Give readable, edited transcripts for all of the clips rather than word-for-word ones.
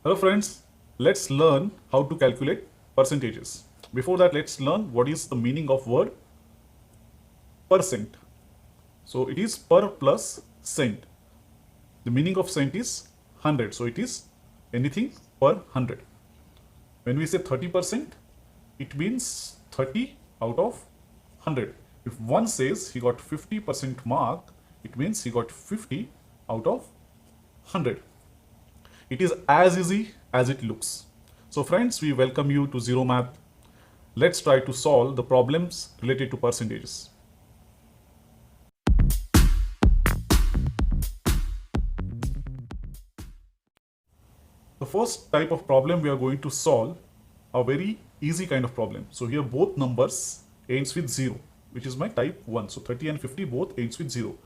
Hello friends, let's learn how to calculate percentages. Before that, let's learn what is the meaning of word percent. So it is per plus cent. The meaning of cent is 100. So it is anything per 100. When we say 30%, it means 30 out of 100. If one says he got 50% mark, it means he got 50 out of 100. It is as easy as it looks. So friends, we welcome you to Zero Math. Let's try to solve the problems related to percentages. The first type of problem we are going to solve a very easy kind of problem. So here both numbers ends with 0, which is my type 1. So 30 and 50 both ends with 0.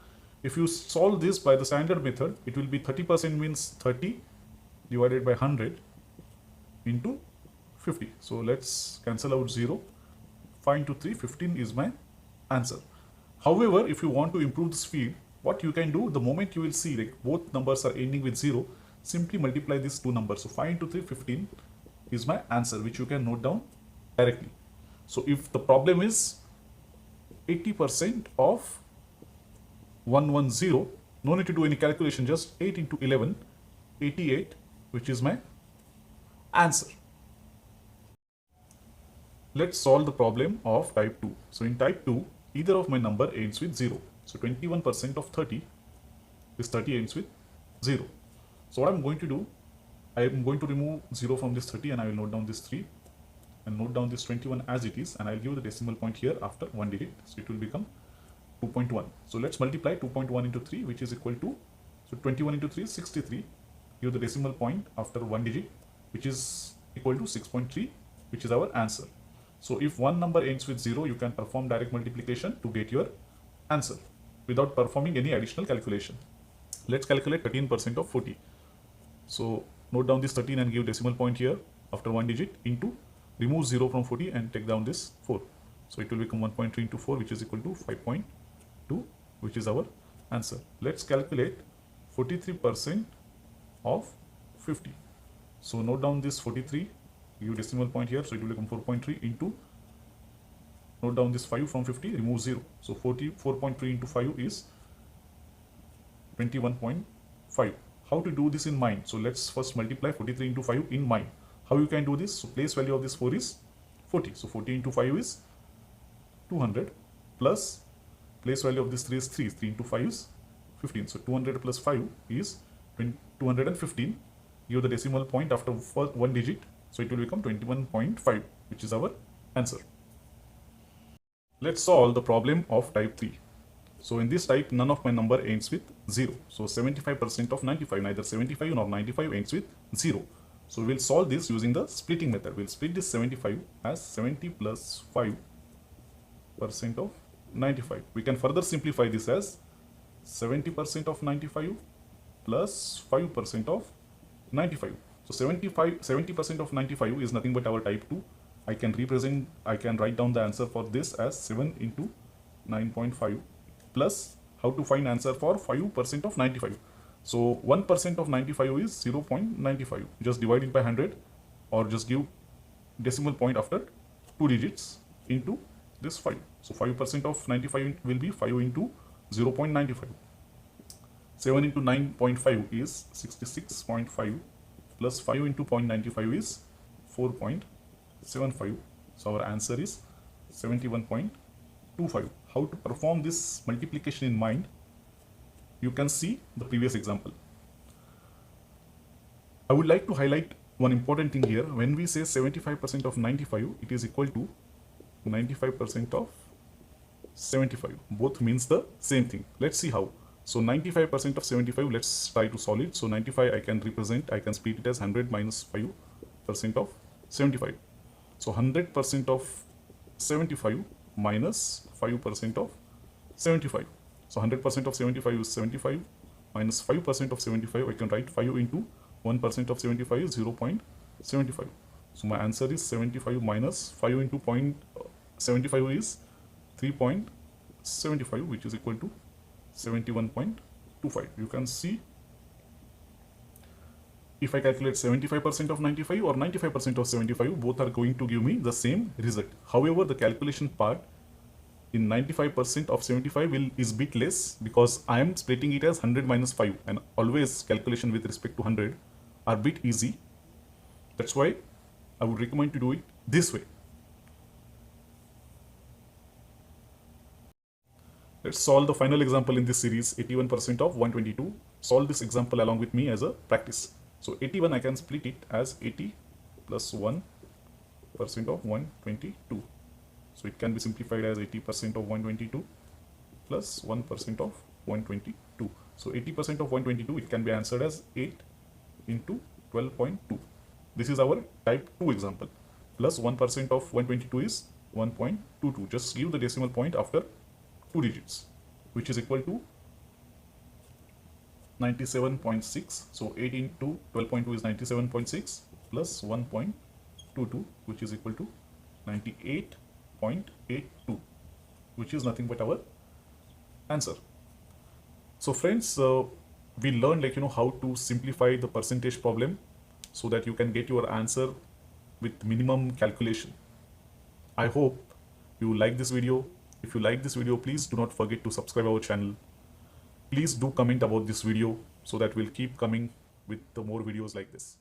If you solve this by the standard method, it will be 30% means 30 divided by 100 into 50. So let's cancel out 0. 5 into 3, 15 is my answer. However, if you want to improve the speed, what you can do, the moment you will see like both numbers are ending with 0, simply multiply these two numbers. So 5 into 3, 15 is my answer, which you can note down directly. So if the problem is 80% of 110, no need to do any calculation, just 8 into 11, 88, which is my answer. Let's solve the problem of type 2. So in type 2, either of my number ends with 0. So 21% of 30, this 30 ends with 0. So what I'm going to do, I am going to remove 0 from this 30 and I will note down this 3 and note down this 21 as it is, and I'll give the decimal point here after one digit. So it will become 2.1. So let's multiply 2.1 into 3, which is equal to, so 21 into 3 is 63. Give the decimal point after one digit, which is equal to 6.3, which is our answer. So if one number ends with 0, you can perform direct multiplication to get your answer without performing any additional calculation. Let's calculate 13% of 40. So note down this 13 and give decimal point here after one digit into, remove 0 from 40 and take down this 4. So it will become 1.3 into 4, which is equal to 5.2, which is our answer. Let's calculate 43% of 50. So note down this 43, give decimal point here, so it will become 4.3 into, note down this 5 from 50, remove 0. So 44.3 into 5 is 21.5. How to do this in mind? So let's first multiply 43 into 5 in mind. How you can do this? So place value of this 4 is 40. So 40 into 5 is 200 plus place value of this 3 is 3. 3 into 5 is 15. So 200 plus 5 is 215. Give the decimal point after one digit. So it will become 21.5, which is our answer. Let's solve the problem of type 3. So in this type, none of my number ends with 0. So 75% of 95, neither 75 nor 95 ends with 0. So we'll solve this using the splitting method. We'll split this 75 as 70 plus 5% of 95. We can further simplify this as 70% of 95 plus 5% of 95. So 70% of 95 is nothing but our type 2. I can write down the answer for this as 7 into 9.5 plus how to find answer for 5% of 95. So 1% of 95 is 0.95. Just divide it by 100 or just give decimal point after two digits into this 5. So 5% of 95 will be 5 into 0.95. 7 into 9.5 is 66.5 plus 5 into 0.95 is 4.75. So our answer is 71.25. How to perform this multiplication in mind? You can see the previous example. I would like to highlight one important thing here. When we say 75% of 95, it is equal to 95% of 75. Both means the same thing. Let's see how. So 95% of 75, let's try to solve it. So 95 I can split it as 100 minus 5% of 75. So 100% of 75 minus 5% of 75. So 100% of 75 is 75 minus 5% of 75. I can write 5 into 1% of 75 is 0.75. So my answer is 75 minus 5 into 0.75 is 3.75, which is equal to 71.25. You can see if I calculate 75% of 95 or 95% of 75, both are going to give me the same result. However, the calculation part in 95% of 75 is bit less because I am splitting it as 100 minus 5, and always calculation with respect to 100 are bit easy. That's why I would recommend to do it this way. Let's solve the final example in this series, 81% of 122. Solve this example along with me as a practice. So 81, I can split it as 80 plus 1% of 122. So it can be simplified as 80% of 122 plus 1% of 122. So 80% of 122, it can be answered as 8 into 12.2. This is our type 2 example. Plus 1% of 122 is 1.22. Just give the decimal point after 2 digits, which is equal to 97.6. So 8 into 12.2 is 97.6 plus 1.22, which is equal to 98.82, which is nothing but our answer. So friends, we learned how to simplify the percentage problem so that you can get your answer with minimum calculation. I hope you like this video. If you like this video, please do not forget to subscribe our channel. Please do comment about this video so that we'll keep coming with the more videos like this.